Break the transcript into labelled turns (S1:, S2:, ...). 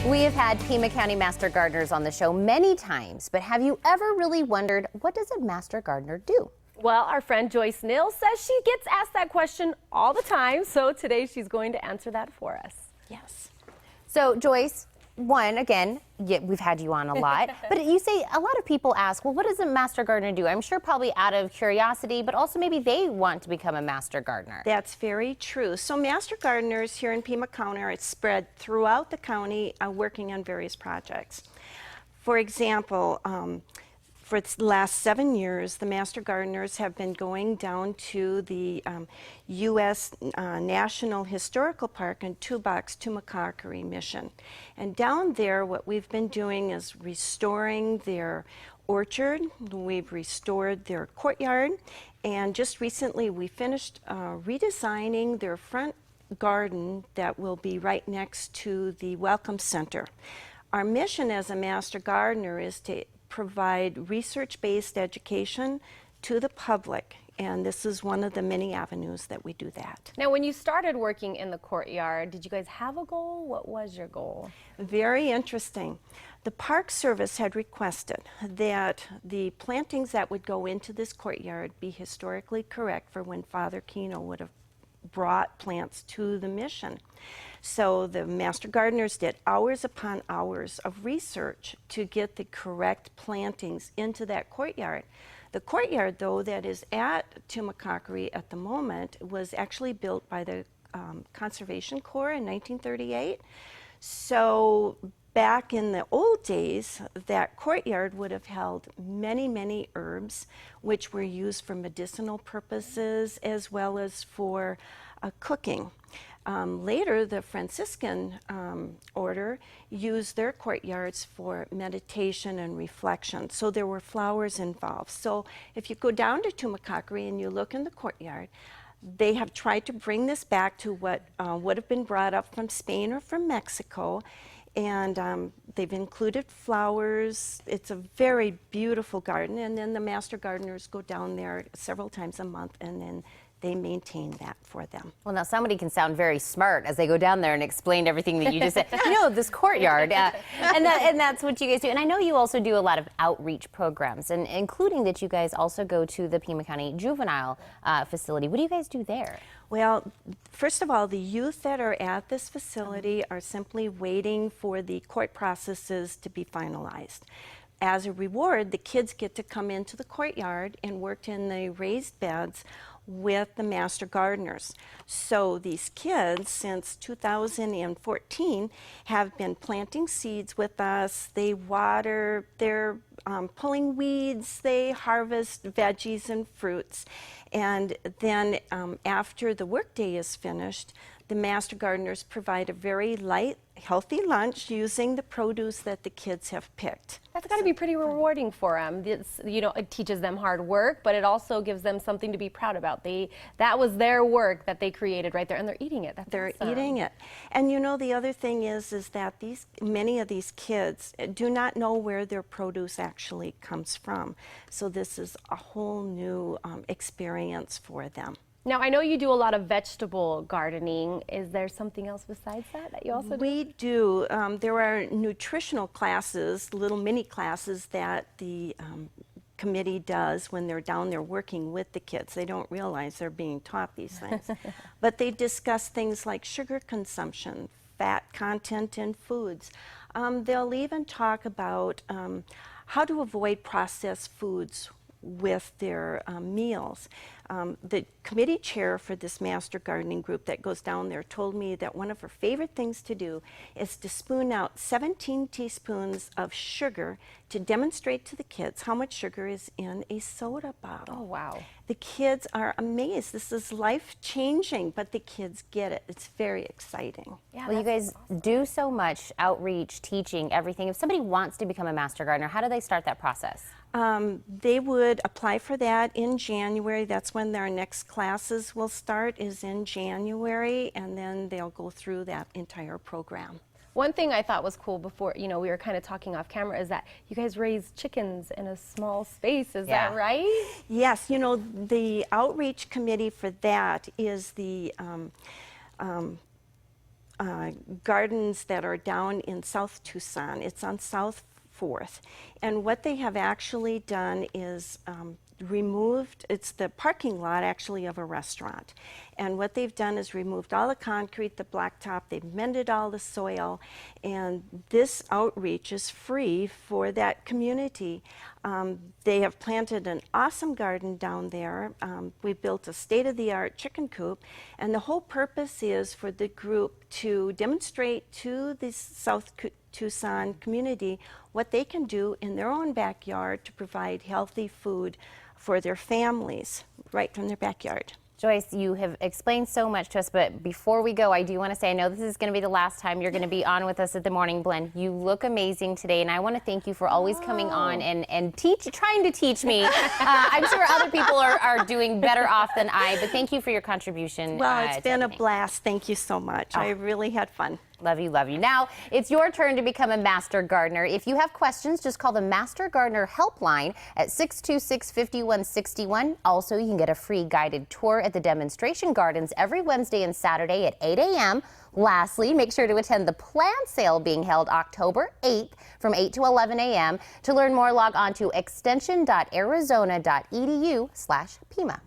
S1: We have had Pima County Master Gardeners on the show many times, but have you ever really wondered, what does a Master Gardener do?
S2: Well, our friend Joyce Nils says she gets asked that question all the time, so today she's going to answer that for us.
S1: Yes. So, Joyce, again, we've had you on a lot, but you say a lot of people ask, well, what does a Master Gardener do? I'm sure probably out of curiosity, but also maybe they want to become a Master Gardener.
S3: That's very true. So Master Gardeners here in Pima County are spread throughout the county working on various projects. For example, for the last 7 years, the Master Gardeners have been going down to the U.S. National Historical Park in Tubox, Tumacacari Mission. And down there, what we've been doing is restoring their orchard. We've restored their courtyard. And just recently, we finished redesigning their front garden that will be right next to the Welcome Center. Our mission as a Master Gardener is to provide research-based education to the public, and this is one of the many avenues that we do that.
S2: Now, when you started working in the courtyard, did you guys have a goal? What was your goal?
S3: Very interesting. The Park Service had requested that the plantings that would go into this courtyard be historically correct for when Father Kino would have brought plants to the mission. So the Master Gardeners did hours upon hours of research to get the correct plantings into that courtyard. The courtyard, though, that is at Tumacacari at the moment was actually built by the Conservation Corps in 1938. So back in the old days, that courtyard would have held many, many herbs, which were used for medicinal purposes as well as for cooking. Later, the Franciscan order used their courtyards for meditation and reflection, so there were flowers involved. So if you go down to Tumacacari and you look in the courtyard, they have tried to bring this back to what would have been brought up from Spain or from Mexico, and they've included flowers. It's a very beautiful garden, and then the Master Gardeners go down there several times a month, and then they maintain that for them.
S1: Well, now somebody can sound very smart as they go down there and explain everything that you just said. You know, this courtyard, and that's what you guys do. And I know you also do a lot of outreach programs, and including that you guys also go to the Pima County Juvenile Facility. What do you guys do there?
S3: Well, first of all, the youth that are at this facility are simply waiting for the court processes to be finalized. As a reward, the kids get to come into the courtyard and work in the raised beds with the Master Gardeners. So these kids, since 2014, have been planting seeds with us. They water, they're pulling weeds, they harvest veggies and fruits. And then after the workday is finished, the Master Gardeners provide a very light, healthy lunch using the produce that the kids have picked.
S2: That's got to be pretty rewarding for them. You know, it teaches them hard work, but it also gives them something to be proud about. That was their work that they created right there, and they're eating it.
S3: They're eating it. And you know, the other thing is that many of these kids do not know where their produce actually comes from. So this is a whole new experience for them.
S2: Now, I know you do a lot of vegetable gardening. Is there something else besides that you also do?
S3: We do. There are nutritional classes, little mini classes that the committee does when they're down there working with the kids. They don't realize they're being taught these things. But they discuss things like sugar consumption, fat content in foods. They'll even talk about how to avoid processed foods with their meals. The committee chair for this Master Gardening group that goes down there told me that one of her favorite things to do is to spoon out 17 teaspoons of sugar to demonstrate to the kids how much sugar is in a soda bottle.
S2: Oh, wow.
S3: The kids are amazed. This is life-changing, but the kids get it. It's very exciting.
S1: Yeah, well, you guys do so much outreach, teaching, everything. If somebody wants to become a Master Gardener, how do they start that process?
S3: They would apply for that in January. That's when their next classes will start, is in January, and then they'll go through that entire program.
S2: One thing I thought was cool before, you know, we were kind of talking off camera, is that you guys raise chickens in a small space. Is that right?
S3: Yes, you know, the outreach committee for that is the gardens that are down in South Tucson. It's on South 4th. And what they have actually done is removed, it's the parking lot actually of a restaurant. And what they've done is removed all the concrete, the blacktop, they've mended all the soil, and this outreach is free for that community. They have planted an awesome garden down there. We built a state-of-the-art chicken coop, and the whole purpose is for the group to demonstrate to the South Tucson community what they can do in their own backyard to provide healthy food for their families right from their backyard.
S1: Joyce, you have explained so much to us, but before we go, I do want to say, I know this is going to be the last time you're going to be on with us at the Morning Blend. You look amazing today, and I want to thank you for always coming on and trying to teach me. I'm sure other people are doing better off than I, but thank you for your contribution.
S3: Well, it's been a blast. Thank you so much. I really had fun.
S1: Love you, love you. Now, it's your turn to become a Master Gardener. If you have questions, just call the Master Gardener helpline at 626-5161. Also, you can get a free guided tour at the demonstration gardens every Wednesday and Saturday at 8 a.m. Lastly, make sure to attend the plant sale being held October 8th from 8 to 11 a.m. To learn more, log on to extension.arizona.edu/Pima.